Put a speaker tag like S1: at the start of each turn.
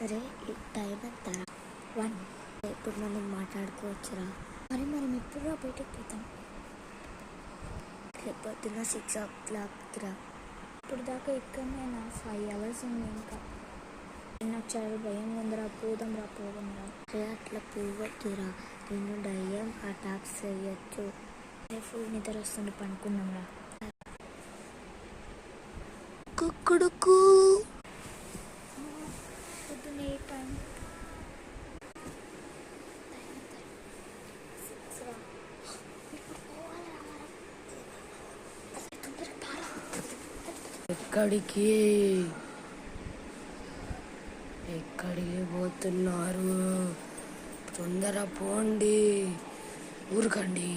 S1: అరే ఈ టైం ఎంత 1 ఇప్పుడు మనం మాట్లాడుకోవచ్చురా.
S2: మరి మనం ఎప్పుడు బయటకు పోతాం?
S1: రేపు పొద్దున్న 6 o'clock రా.
S2: ఇప్పుడు దాకా ఇక్కడనే నా 5 hours ఉంది. ఇంకా నాకు చాలా భయం ఉందిరా. పోదాంరా.
S1: రే అట్లా పోవద్దురా, నేను దయ్యం అటాక్స్ చేయొచ్చు.
S2: ఫుల్ నిద్ర వస్తుంది, పనుకున్నాంరా.
S1: కుక్కుడుకు
S2: పొద్దున్న ఏ టైం? 6 రా.
S3: ఎక్కడికి పోతున్నారు? తొందర పోండి, ఊరకండి.